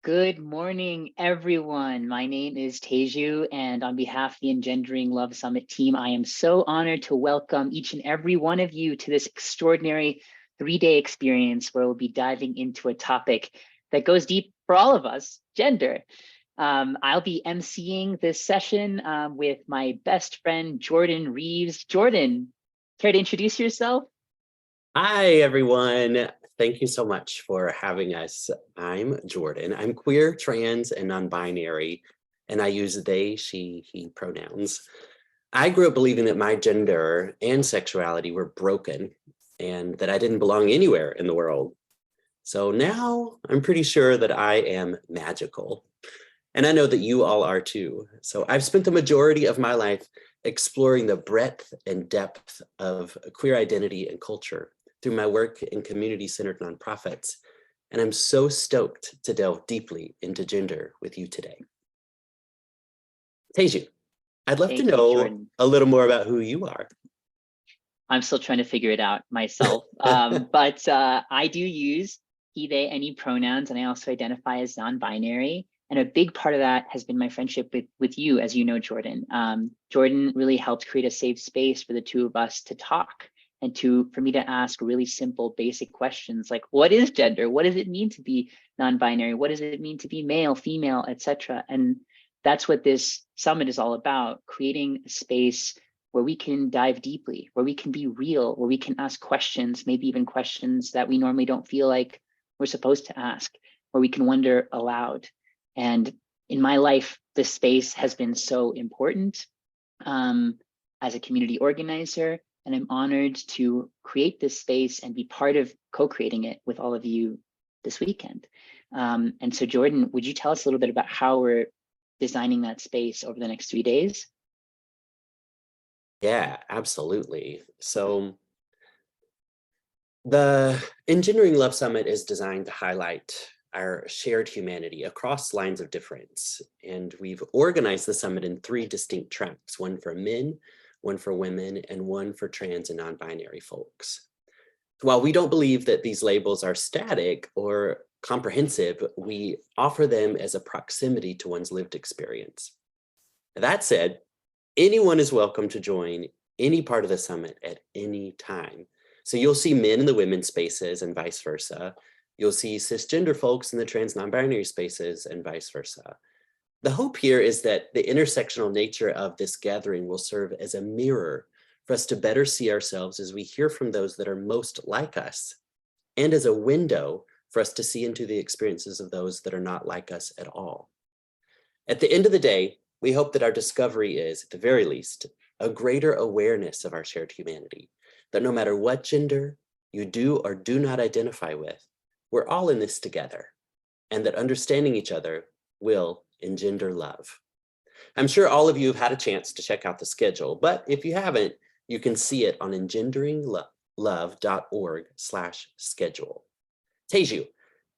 Good morning, everyone. My name is Teju, and on behalf of the Engendering Love Summit team, I am so honored to welcome each and every one of you to this extraordinary 3-day experience where we'll be diving into a topic that goes deep for all of us, gender. I'll be emceeing this session with my best friend, Jordan Reeves. Jordan, care to introduce yourself? Hi, everyone. Thank you so much for having us. I'm Jordan. I'm queer, trans, and non-binary, and I use they, she, he pronouns. I grew up believing that my gender and sexuality were broken and that I didn't belong anywhere in the world. So now I'm pretty sure that I am magical. And I know that you all are too. So I've spent the majority of my life exploring the breadth and depth of queer identity and culture through my work in community-centered nonprofits. And I'm so stoked to delve deeply into gender with you today. Teju, I'd love to Thank you, know Jordan. a little more about who you are. I'm still trying to figure it out myself. But I do use he, they, any pronouns, and I also identify as non-binary. And a big part of that has been my friendship with you, as you know, Jordan. Jordan really helped create a safe space for the two of us to talk and for me to ask really simple, basic questions like, what is gender? What does it mean to be non-binary? What does it mean to be male, female, etc.? And that's what this summit is all about, creating a space where we can dive deeply, where we can be real, where we can ask questions, maybe even questions that we normally don't feel like we're supposed to ask, where we can wonder aloud. And in my life, this space has been so important as a community organizer, and I'm honored to create this space and be part of co-creating it with all of you this weekend. And so Jordan, would you tell us a little bit about how we're designing that space over the next 3 days? Yeah, absolutely. So the Engendering Love Summit is designed to highlight our shared humanity across lines of difference. And we've organized the summit in 3 distinct tracks, one for men, one for women, and one for trans and non-binary folks. While we don't believe that these labels are static or comprehensive, we offer them as a proximity to one's lived experience. That said, anyone is welcome to join any part of the summit at any time. So you'll see men in the women's spaces and vice versa. You'll see cisgender folks in the trans non-binary spaces and vice versa. The hope here is that the intersectional nature of this gathering will serve as a mirror for us to better see ourselves as we hear from those that are most like us, and as a window for us to see into the experiences of those that are not like us at all. At the end of the day, we hope that our discovery is, at the very least, a greater awareness of our shared humanity, that no matter what gender you do or do not identify with, we're all in this together, and that understanding each other will engender love. I'm sure all of you have had a chance to check out the schedule, but if you haven't, you can see it on engenderinglove.org/schedule. Teju,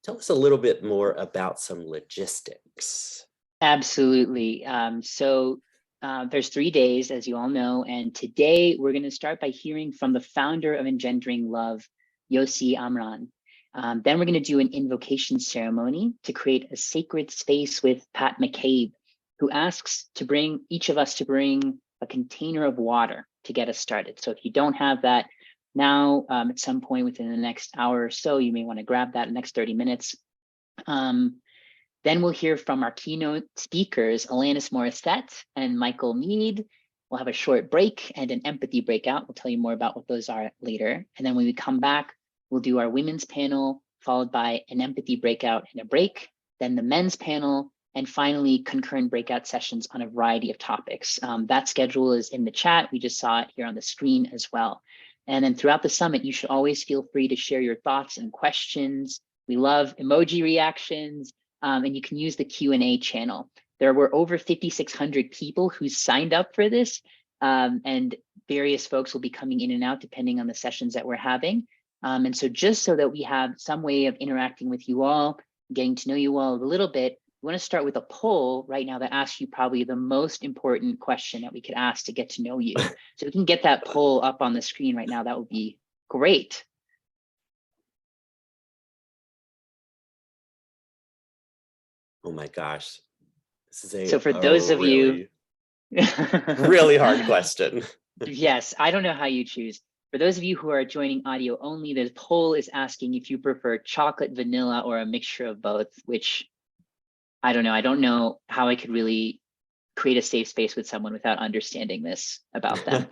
tell us a little bit more about some logistics. Absolutely. There's 3 days, as you all know, and today we're going to start by hearing from the founder of Engendering Love, Yosi Amram. Then we're going to do an invocation ceremony to create a sacred space with Pat McCabe, who asks each of us to bring a container of water to get us started. So if you don't have that now, at some point within the next hour or so, you may want to grab that in the next 30 minutes. Then we'll hear from our keynote speakers, Alanis Morissette and Michael Mead. We'll have a short break and an empathy breakout. We'll tell you more about what those are later. And then when we come back, we'll do our women's panel, followed by an empathy breakout and a break, then the men's panel, and finally concurrent breakout sessions on a variety of topics. That schedule is in the chat. We just saw it here on the screen as well. And then throughout the summit, you should always feel free to share your thoughts and questions. We love emoji reactions. And you can use the Q&A channel. There were over 5,600 people who signed up for this, and various folks will be coming in and out depending on the sessions that we're having. And so just so that we have some way of interacting with you all, getting to know you all a little bit, we want to start with a poll right now that asks you probably the most important question that we could ask to get to know you. So we can get that poll up on the screen right now. That would be great. Oh my gosh. This is So for a those of you, really, really hard question. yes, I don't know how you choose. For those of you who are joining audio only, the poll is asking if you prefer chocolate, vanilla, or a mixture of both, which I don't know. I don't know how I could really create a safe space with someone without understanding this about them.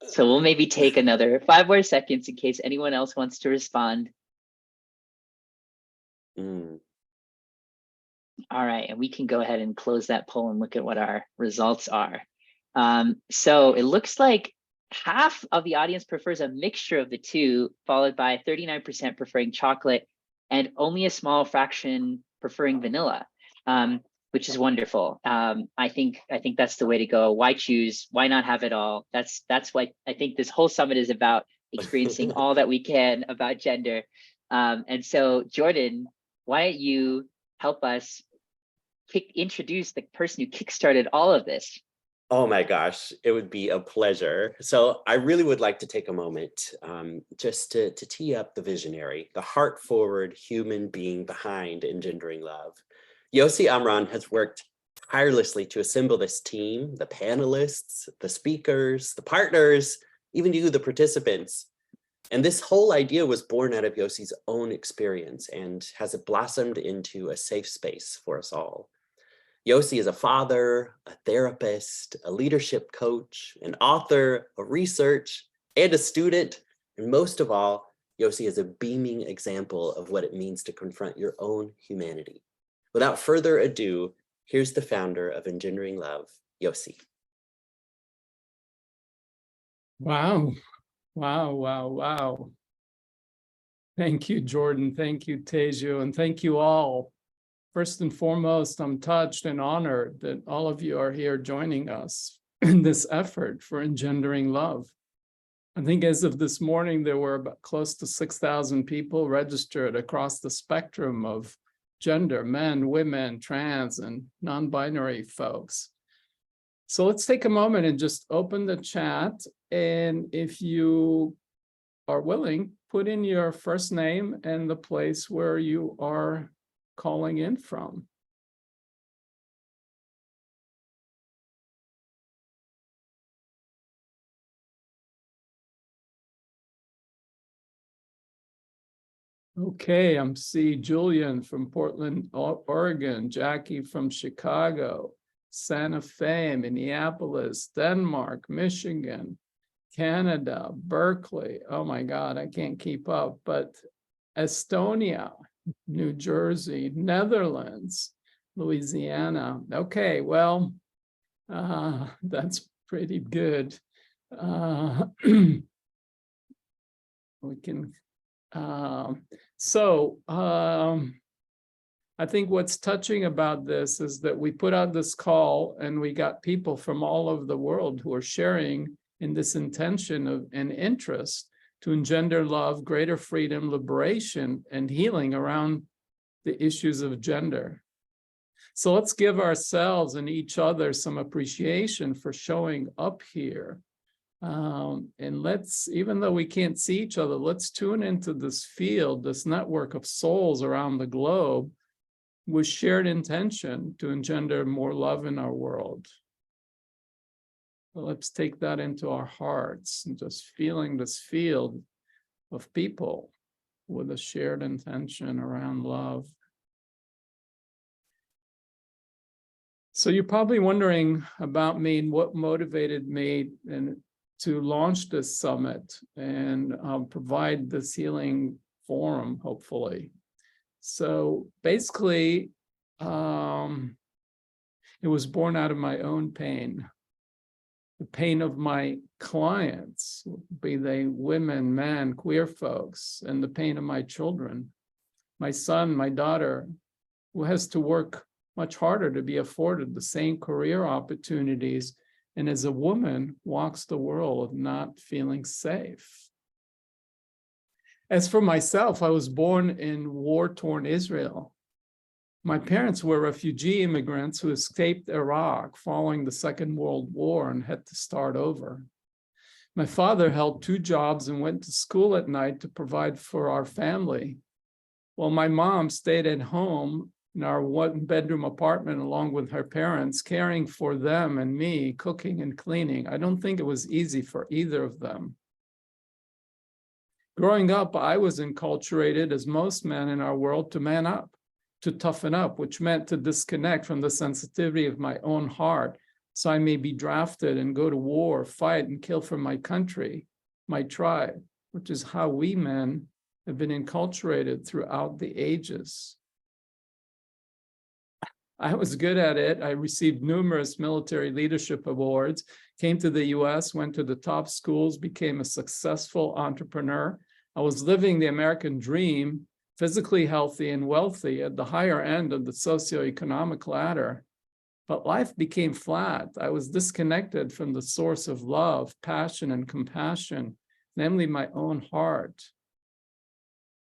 So we'll maybe take another 5 more seconds in case anyone else wants to respond. Mm. All right, and we can go ahead and close that poll and look at what our results are. So it looks like half of the audience prefers a mixture of the two, followed by 39% preferring chocolate and only a small fraction preferring vanilla, which is wonderful. I think that's the way to go. Why choose? Why not have it all? That's what I think this whole summit is about, experiencing all that we can about gender. And so Jordan, why don't you help us introduce the person who kickstarted all of this? Oh my gosh, it would be a pleasure. So I really would like to take a moment just to tee up the visionary, the heart-forward human being behind Engendering Love. Yosi Amram has worked tirelessly to assemble this team, the panelists, the speakers, the partners, even you, the participants. And this whole idea was born out of Yosi's own experience and has blossomed into a safe space for us all. Yosi is a father, a therapist, a leadership coach, an author, a research, and a student. And most of all, Yosi is a beaming example of what it means to confront your own humanity. Without further ado, here's the founder of Engendering Love, Yosi. Wow. Wow, wow, wow. Thank you, Jordan. Thank you, Teju, and thank you all. First and foremost, I'm touched and honored that all of you are here joining us in this effort for engendering love. I think as of this morning, there were about close to 6,000 people registered across the spectrum of gender, men, women, trans, and non-binary folks. So let's take a moment and just open the chat. And if you are willing, put in your first name and the place where you are calling in from. Okay, I'm seeing Julian from Portland, Oregon, Jackie from Chicago, Santa Fe, Minneapolis, Denmark, Michigan, Canada, Berkeley. Oh my God, I can't keep up, but Estonia, New Jersey, Netherlands, Louisiana. Okay, well, that's pretty good. We can, I think what's touching about this is that we put out this call and we got people from all over the world who are sharing in this intention of an interest to engender love, greater freedom, liberation, and healing around the issues of gender. So let's give ourselves and each other some appreciation for showing up here. And let's, even though we can't see each other, let's tune into this field, this network of souls around the globe with shared intention to engender more love in our world. Let's take that into our hearts and just feeling this field of people with a shared intention around love. So you're probably wondering about me and what motivated me to launch this summit and provide this healing forum, hopefully. So basically, it was born out of my own pain. The pain of my clients, be they women, men, queer folks, and the pain of my children. My son, my daughter, who has to work much harder to be afforded the same career opportunities, and as a woman, walks the world not feeling safe. As for myself, I was born in war-torn Israel. My parents were refugee immigrants who escaped Iraq following the Second World War and had to start over. My father held 2 jobs and went to school at night to provide for our family, while my mom stayed at home in our one-bedroom apartment along with her parents, caring for them and me, cooking and cleaning. I don't think it was easy for either of them. Growing up, I was enculturated, as most men in our world, to man up, to toughen up, which meant to disconnect from the sensitivity of my own heart, so I may be drafted and go to war, fight and kill for my country, my tribe, which is how we men have been enculturated throughout the ages. I was good at it. I received numerous military leadership awards, came to the US, went to the top schools, became a successful entrepreneur. I was living the American dream, physically healthy and wealthy at the higher end of the socioeconomic ladder. But life became flat. I was disconnected from the source of love, passion, and compassion, namely my own heart.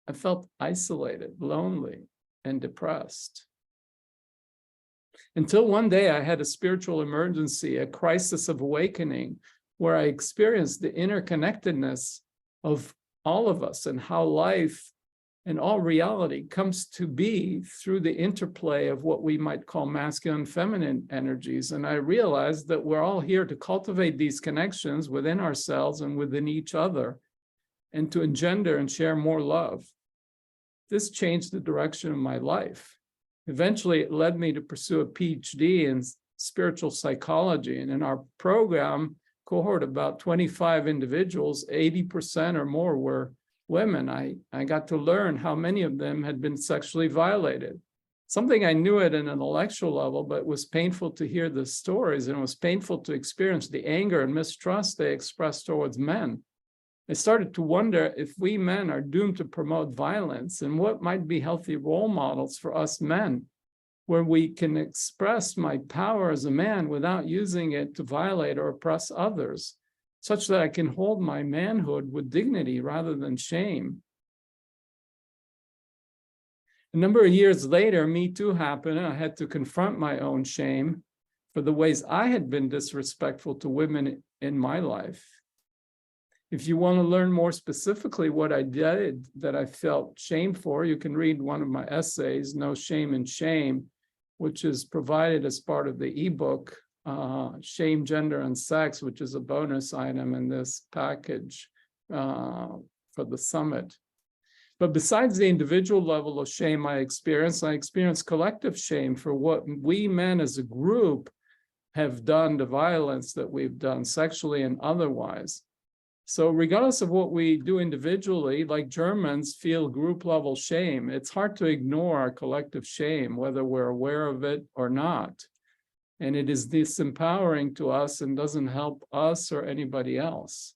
I felt isolated, lonely, and depressed. Until one day I had a spiritual emergency, a crisis of awakening, where I experienced the interconnectedness of all of us and how life and all reality comes to be through the interplay of what we might call masculine and feminine energies. And I realized that we're all here to cultivate these connections within ourselves and within each other, and to engender and share more love. This changed the direction of my life. Eventually, it led me to pursue a PhD in spiritual psychology. And in our program cohort, about 25 individuals, 80% or more were women. I got to learn how many of them had been sexually violated. Something I knew at an intellectual level, but it was painful to hear the stories, and it was painful to experience the anger and mistrust they expressed towards men. I started to wonder if we men are doomed to promote violence, and what might be healthy role models for us men, where we can express my power as a man without using it to violate or oppress others, such that I can hold my manhood with dignity rather than shame. A number of years later, Me Too happened, and I had to confront my own shame for the ways I had been disrespectful to women in my life. If you want to learn more specifically what I did that I felt shame for, you can read one of my essays, No Shame in Shame, which is provided as part of the ebook, Shame, Gender, and Sex, which is a bonus item in this package for the summit. But besides the individual level of shame I experienced collective shame for what we men as a group have done, the violence that we've done sexually and otherwise. So regardless of what we do individually, like Germans feel group level shame, it's hard to ignore our collective shame, whether we're aware of it or not. And it is disempowering to us and doesn't help us or anybody else.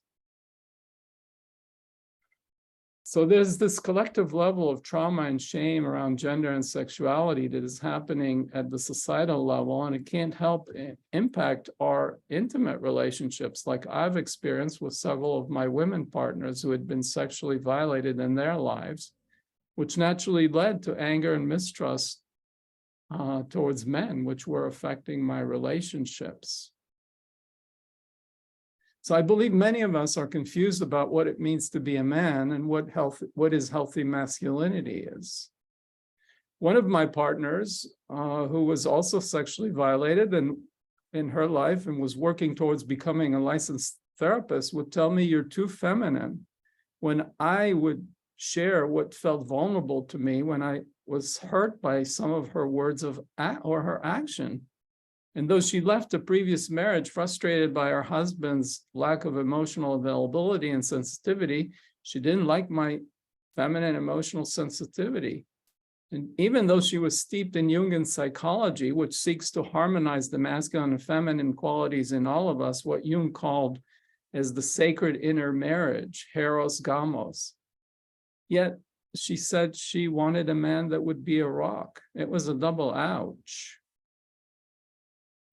So there's this collective level of trauma and shame around gender and sexuality that is happening at the societal level, and it can't help impact our intimate relationships, like I've experienced with several of my women partners who had been sexually violated in their lives, which naturally led to anger and mistrust towards men, which were affecting my relationships. So I believe many of us are confused about what it means to be a man and what is healthy masculinity is. One of my partners, who was also sexually violated in her life and was working towards becoming a licensed therapist, would tell me, "You're too feminine." When I would share what felt vulnerable to me when I was hurt by some of her words or her action. And though she left a previous marriage frustrated by her husband's lack of emotional availability and sensitivity, she didn't like my feminine emotional sensitivity. And even though she was steeped in Jungian psychology, which seeks to harmonize the masculine and feminine qualities in all of us, what Jung called as the sacred inner marriage, Heros Gamos. Yet she said she wanted a man that would be a rock. It was a double ouch.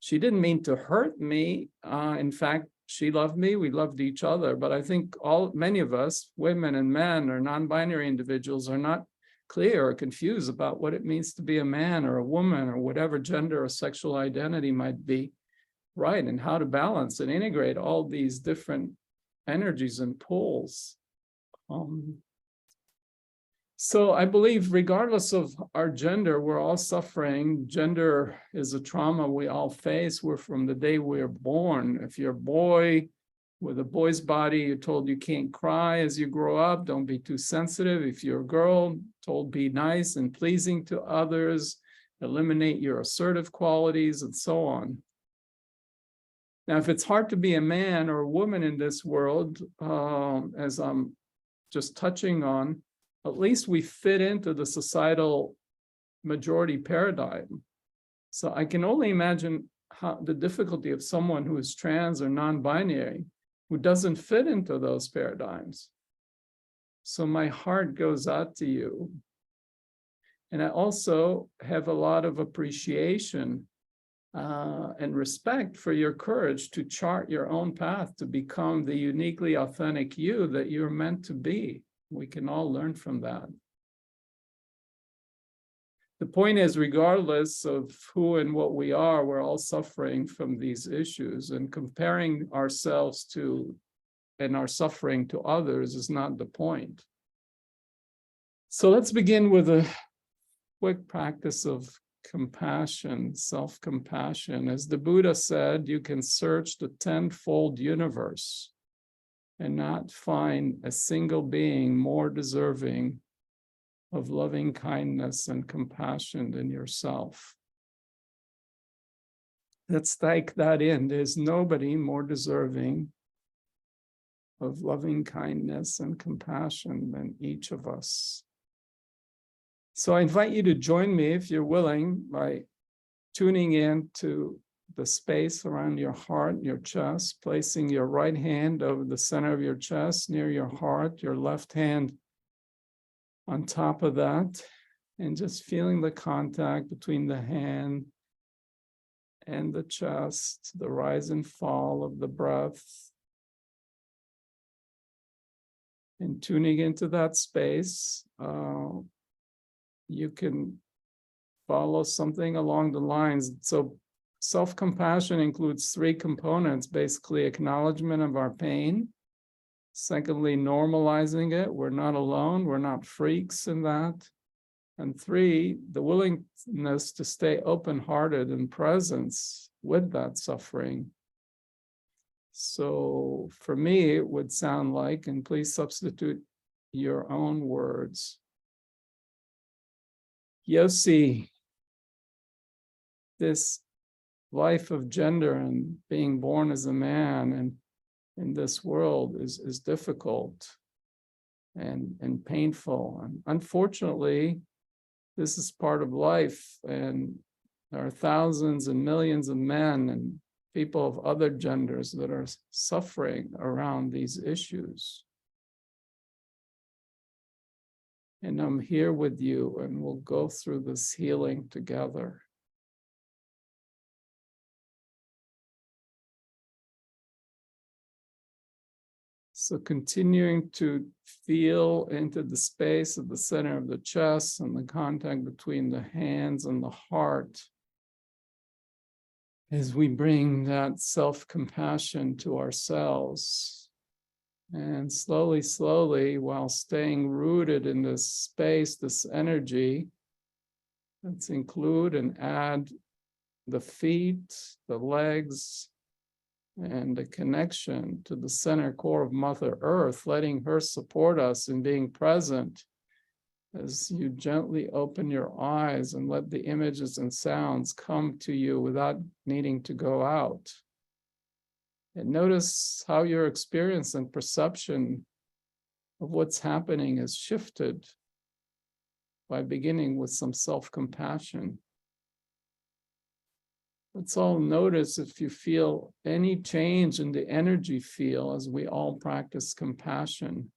She didn't mean to hurt me. In fact, she loved me, we loved each other. But I think many of us, women and men or non-binary individuals, are not clear or confused about what it means to be a man or a woman or whatever gender or sexual identity might be, right? And how to balance and integrate all these different energies and poles. So I believe regardless of our gender, we're all suffering. Gender is a trauma we all face. We're from the day we're born. If you're a boy with a boy's body, you're told you can't cry as you grow up. Don't be too sensitive. If you're a girl, told be nice and pleasing to others, eliminate your assertive qualities, and so on. Now, if it's hard to be a man or a woman in this world, as I'm just touching on, at least we fit into the societal majority paradigm. So I can only imagine how the difficulty of someone who is trans or non-binary, who doesn't fit into those paradigms. So my heart goes out to you. And I also have a lot of appreciation and respect for your courage to chart your own path to become the uniquely authentic you that you're meant to be. We can all learn from that. The point is, regardless of who and what we are, we're all suffering from these issues, and comparing ourselves to and our suffering to others is not the point. So let's begin with a quick practice of compassion, self-compassion. As the Buddha said, you can search the tenfold universe and not find a single being more deserving of loving kindness and compassion than yourself. Let's take that in. There's nobody more deserving of loving kindness and compassion than each of us. So I invite you to join me, if you're willing, by tuning in to the space around your heart, your chest, placing your right hand over the center of your chest near your heart, your left hand on top of that, and just feeling the contact between the hand and the chest, the rise and fall of the breath, and tuning into that space. You can follow something along the lines. So self-compassion includes three components: basically acknowledgement of our pain, secondly, normalizing it. We're not alone, we're not freaks in that. And three, the willingness to stay open-hearted and presence with that suffering. So for me, it would sound like, and please substitute your own words, Yosi, this life of gender and being born as a man and in this world is difficult and painful. And unfortunately, this is part of life, and there are thousands and millions of men and people of other genders that are suffering around these issues. And I'm here with you, and we'll go through this healing together. So continuing to feel into the space at the center of the chest and the contact between the hands and the heart as we bring that self-compassion to ourselves. And slowly, slowly, while staying rooted in this space, this energy, let's include and add the feet, the legs, and the connection to the center core of Mother Earth, letting her support us in being present as you gently open your eyes and let the images and sounds come to you without needing to go out. And notice how your experience and perception of what's happening has shifted by beginning with some self-compassion. Let's all notice if you feel any change in the energy field as we all practice compassion.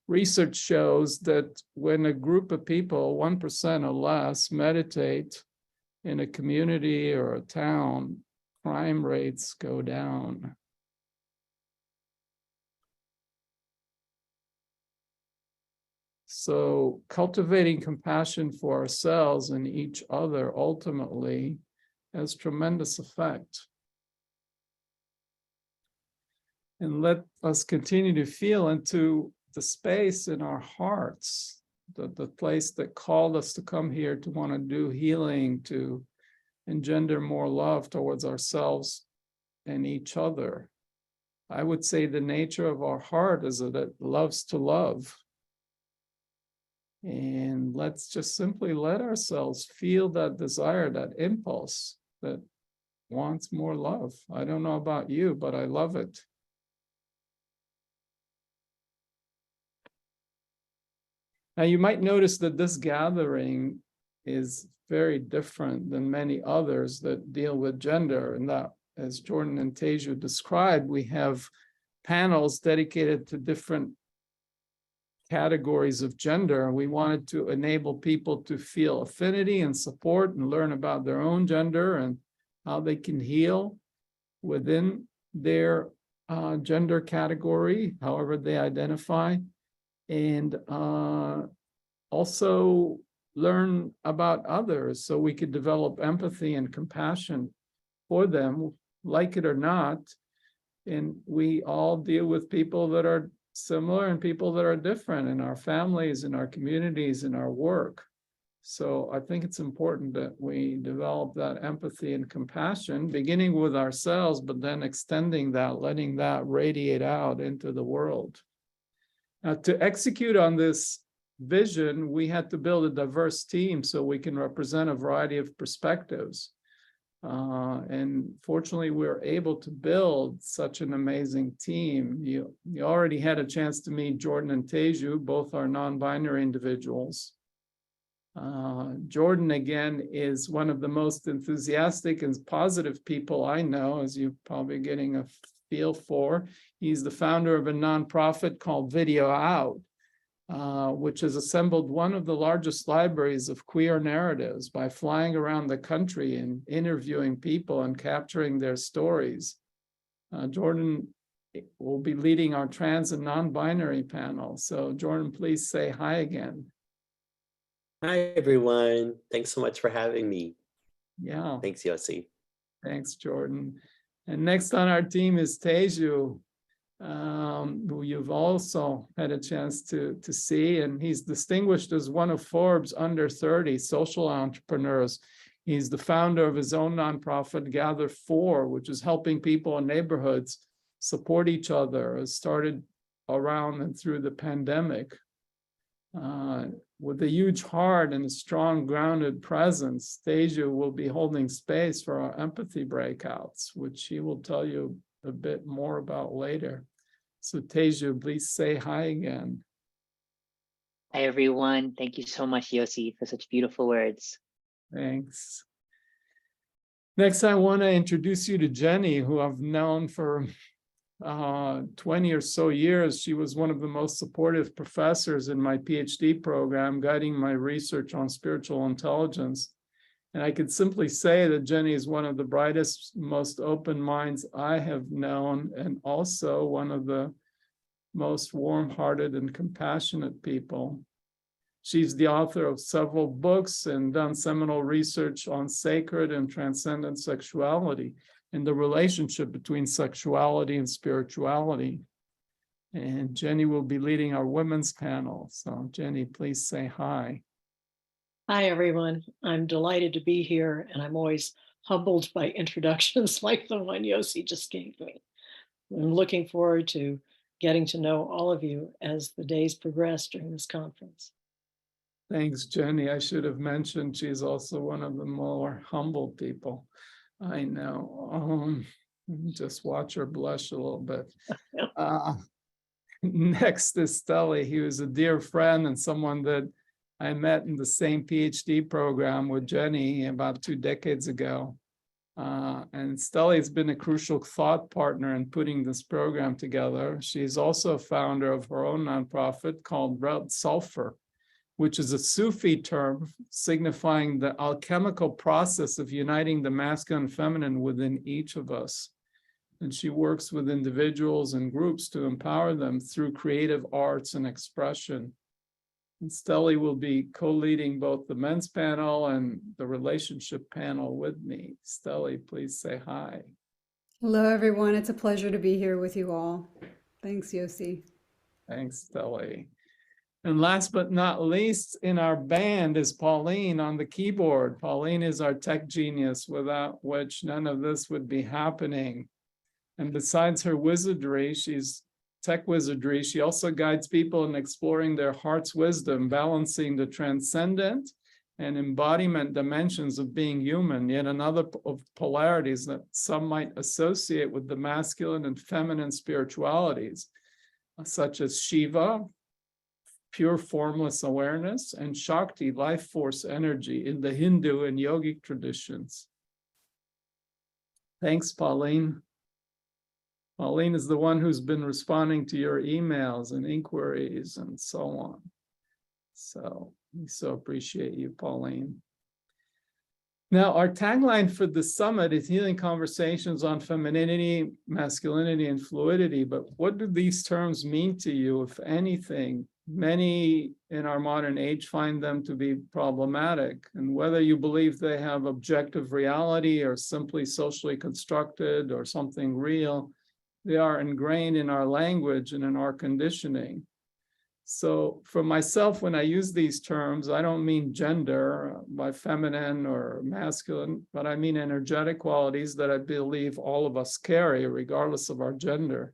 Research shows that when a group of people, 1% or less, meditate in a community or a town, crime rates go down. So cultivating compassion for ourselves and each other ultimately has tremendous effect. And let us continue to feel into the space in our hearts, the place that called us to come here to want to do healing, to engender more love towards ourselves and each other. I would say the nature of our heart is that it loves to love. And let's just simply let ourselves feel that desire, that impulse that wants more love. I don't know about you, but I love it. Now, you might notice that this gathering is very different than many others that deal with gender, and that, as Jordan and Teju described, we have panels dedicated to different categories of gender. We wanted to enable people to feel affinity and support and learn about their own gender and how they can heal within their gender category, however they identify, and also learn about others so we could develop empathy and compassion for them, like it or not. And we all deal with people that are similar and people that are different in our families, in our communities, in our work. So I think it's important that we develop that empathy and compassion, beginning with ourselves, but then extending that, letting that radiate out into the world. Now, to execute on this vision, we had to build a diverse team so we can represent a variety of perspectives. And fortunately, we were able to build such an amazing team. You already had a chance to meet Jordan and Teju, both are non-binary individuals. Jordan, again, is one of the most enthusiastic and positive people I know, as you're probably getting a feel for. He's the founder of a nonprofit called Video Out, which has assembled one of the largest libraries of queer narratives by flying around the country and interviewing people and capturing their stories. Jordan will be leading our trans and non-binary panel. So Jordan, please say hi again. Hi, everyone. Thanks so much for having me. Yeah. Thanks, Yosi. Thanks, Jordan. And next on our team is Teju, who you've also had a chance to see, and he's distinguished as one of Forbes under 30 social entrepreneurs. He's the founder of his own nonprofit, Gather For, which is helping people in neighborhoods support each other. It started around and through the pandemic. With a huge heart and a strong, grounded presence, Teju will be holding space for our empathy breakouts, which he will tell you a bit more about later. So Teju, please say hi again. Hi, everyone. Thank you so much, Yosi, for such beautiful words. Thanks. Next, I want to introduce you to Jenny, who I've known for 20 or so years. She was one of the most supportive professors in my PhD program, guiding my research on spiritual intelligence. And I could simply say that Jenny is one of the brightest, most open minds I have known, and also one of the most warm-hearted and compassionate people. She's the author of several books and done seminal research on sacred and transcendent sexuality and the relationship between sexuality and spirituality. And Jenny will be leading our women's panel. So Jenny, please say hi. Hi, everyone. I'm delighted to be here, and I'm always humbled by introductions like the one Yosi just gave me. I'm looking forward to getting to know all of you as the days progress during this conference. Thanks, Jenny. I should have mentioned she's also one of the more humble people I know. Just watch her blush a little bit. Next is Stelly. He was a dear friend and someone that I met in the same PhD program with Jenny about 2 decades ago. And Stelly has been a crucial thought partner in putting this program together. She's also a founder of her own nonprofit called Red Sulfur, which is a Sufi term signifying the alchemical process of uniting the masculine and feminine within each of us. And she works with individuals and groups to empower them through creative arts and expression. And Stelly will be co-leading both the men's panel and the relationship panel with me. Stelly, please say hi. Hello, everyone. It's a pleasure to be here with you all. Thanks, Yosi. Thanks, Delly. And last but not least in our band is Pauline on the keyboard. Pauline is our tech genius, without which none of this would be happening. And besides her wizardry, she's tech wizardry, she also guides people in exploring their heart's wisdom, balancing the transcendent and embodiment dimensions of being human, yet another of polarities that some might associate with the masculine and feminine spiritualities, such as Shiva, pure formless awareness, and Shakti, life force energy in the Hindu and yogic traditions. Thanks, Pauline. Pauline is the one who's been responding to your emails and inquiries and so on. So we so appreciate you, Pauline. Now, our tagline for the summit is healing conversations on femininity, masculinity, and fluidity. But what do these terms mean to you, if anything? Many in our modern age find them to be problematic. And whether you believe they have objective reality or simply socially constructed or something real, they are ingrained in our language and in our conditioning. So for myself, when I use these terms, I don't mean gender by feminine or masculine, but I mean energetic qualities that I believe all of us carry, regardless of our gender.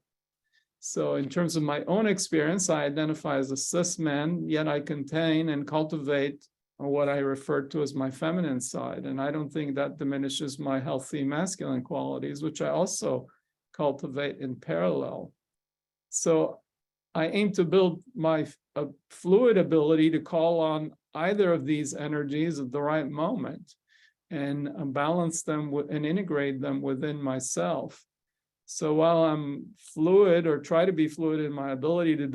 So in terms of my own experience, I identify as a cis man, yet I contain and cultivate what I refer to as my feminine side. And I don't think that diminishes my healthy masculine qualities, which I also cultivate in parallel. So I aim to build my fluid ability to call on either of these energies at the right moment and balance them and integrate them within myself. So while I'm fluid or try to be fluid in my ability to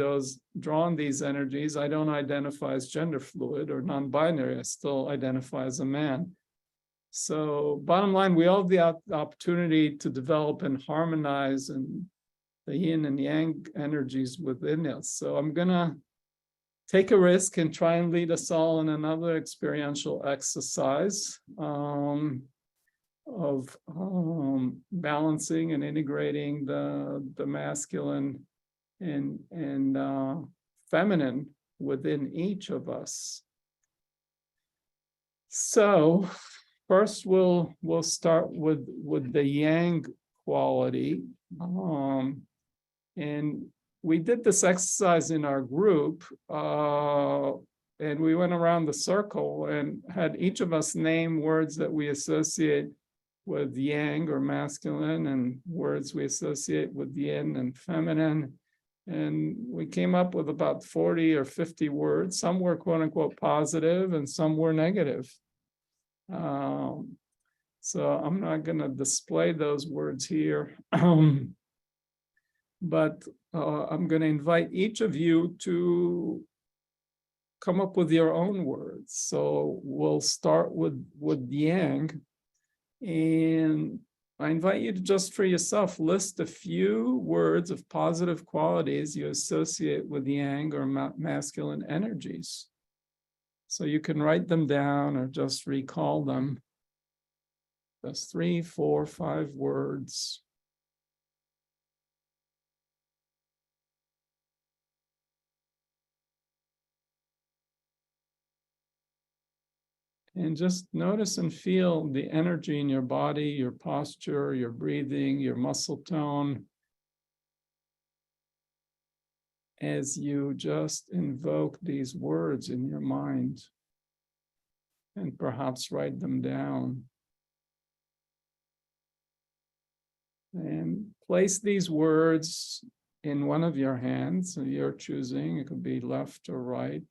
draw on these energies, I don't identify as gender fluid or non-binary. I still identify as a man. So bottom line, we all have the opportunity to develop and harmonize and the yin and yang energies within us. So I'm gonna take a risk and try and lead us all in another experiential exercise of balancing and integrating the masculine and feminine within each of us. So first we'll start with the yang quality. And we did this exercise in our group, and we went around the circle and had each of us name words that we associate with yang or masculine and words we associate with yin and feminine. And we came up with about 40 or 50 words. Some were quote unquote positive and some were negative. So I'm not going to display those words here. But I'm going to invite each of you to come up with your own words. So we'll start with yang. And I invite you to just for yourself list a few words of positive qualities you associate with yang or masculine energies. So you can write them down or just recall them. Just 3, 4, 5 words. And just notice and feel the energy in your body, your posture, your breathing, your muscle tone, as you just invoke these words in your mind and perhaps write them down. And place these words in one of your hands, so you're choosing, it could be left or right.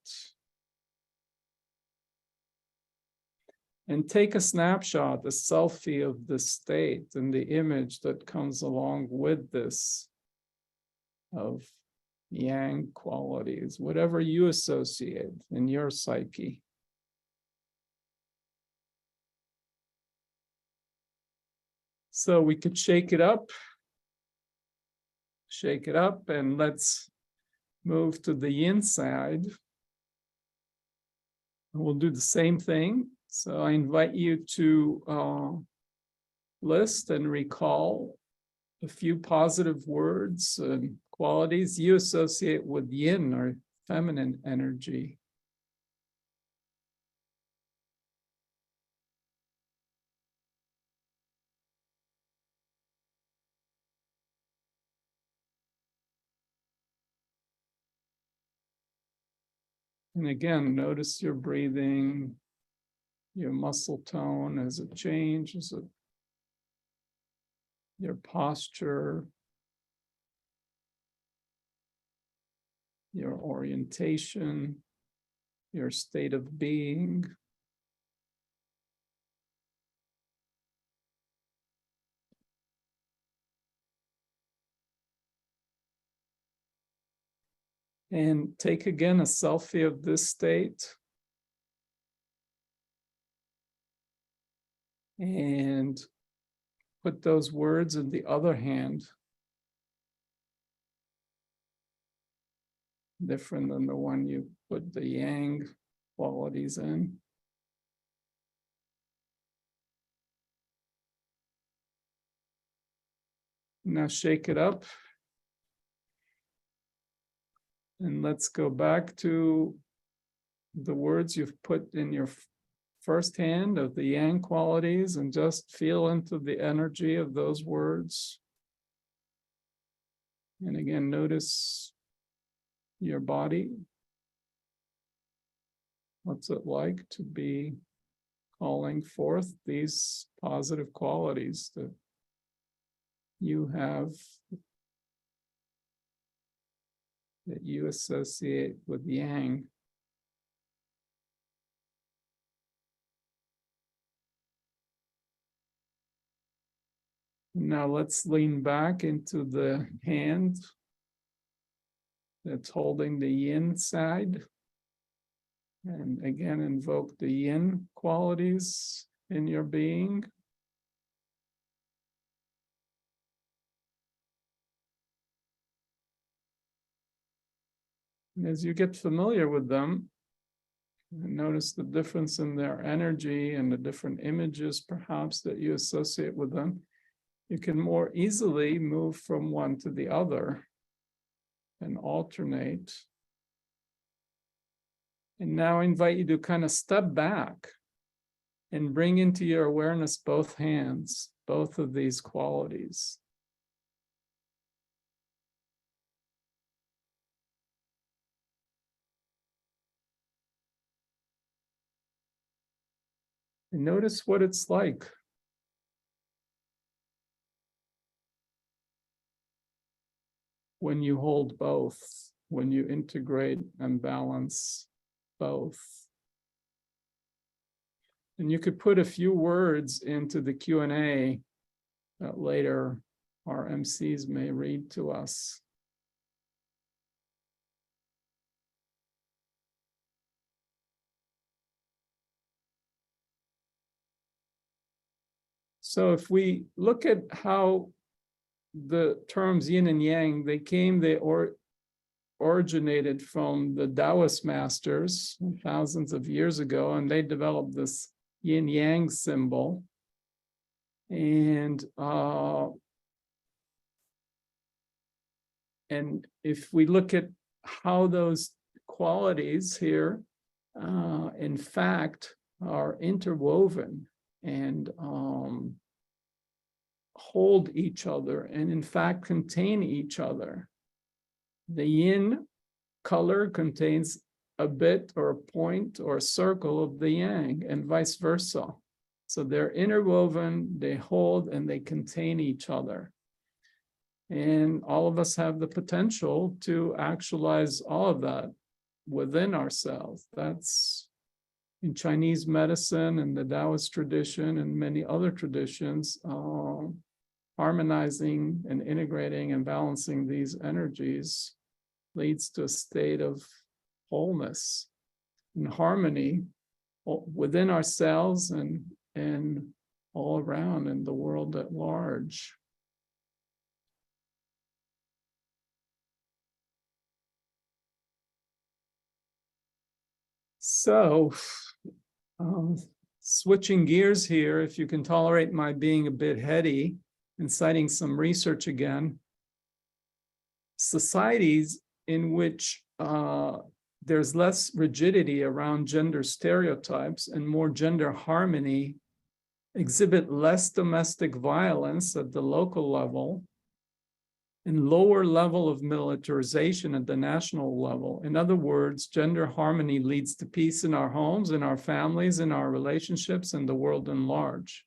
And take a snapshot, a selfie of the state and the image that comes along with this of yang qualities, whatever you associate in your psyche. So we could shake it up, and let's move to the yin side. And we'll do the same thing. So I invite you to list and recall a few positive words and qualities you associate with yin or feminine energy. And again, notice your breathing, your muscle tone as it changes, your posture, your orientation, your state of being. And take again a selfie of this state. And put those words in the other hand, different than the one you put the yang qualities in. Now shake it up. And let's go back to the words you've put in your first hand of the yang qualities and just feel into the energy of those words. And again, notice your body. What's it like to be calling forth these positive qualities that you have, that you associate with yang? Now let's lean back into the hand that's holding the yin side. And again, invoke the yin qualities in your being. And as you get familiar with them, notice the difference in their energy and the different images perhaps that you associate with them. You can more easily move from one to the other and alternate. And now I invite you to kind of step back and bring into your awareness both hands, both of these qualities. And notice what it's like. When you hold both, when you integrate and balance both. And you could put a few words into the Q&A that later our MCs may read to us. So if we look at how the terms yin and yang, they originated from the Taoist masters thousands of years ago, and they developed this yin yang symbol. And if we look at how those qualities here, in fact, are interwoven and hold each other and in fact contain each other. The yin color contains a bit or a point or a circle of the yang and vice versa. So they're interwoven, they hold and they contain each other. And all of us have the potential to actualize all of that within ourselves. That's in Chinese medicine and the Taoist tradition and many other traditions, harmonizing and integrating and balancing these energies leads to a state of wholeness and harmony within ourselves and all around in the world at large. So, switching gears here, if you can tolerate my being a bit heady, and citing some research again, societies in which there's less rigidity around gender stereotypes and more gender harmony exhibit less domestic violence at the local level and lower level of militarization at the national level. In other words, gender harmony leads to peace in our homes, in our families, in our relationships, and the world in large.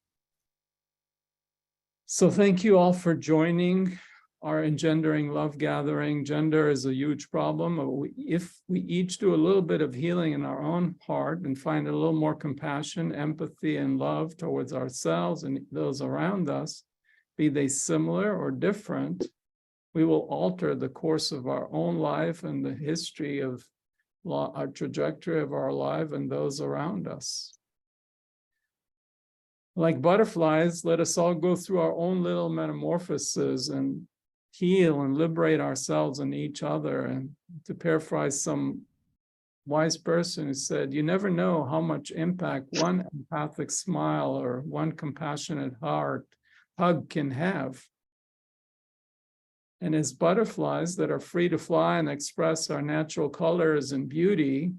So thank you all for joining our Engendering Love Gathering. Gender is a huge problem. If we each do a little bit of healing in our own heart and find a little more compassion, empathy, and love towards ourselves and those around us, be they similar or different, we will alter the course of our own life and the history of our trajectory of our life and those around us. Like butterflies, let us all go through our own little metamorphoses and heal and liberate ourselves and each other. And to paraphrase some wise person who said, you never know how much impact one empathic smile or one compassionate hug can have. And as butterflies that are free to fly and express our natural colors and beauty,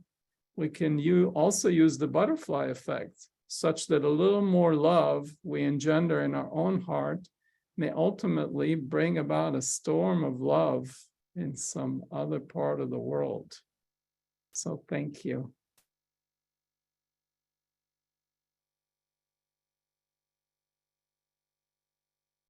we can also use the butterfly effect, such that a little more love we engender in our own heart may ultimately bring about a storm of love in some other part of the world. So thank you.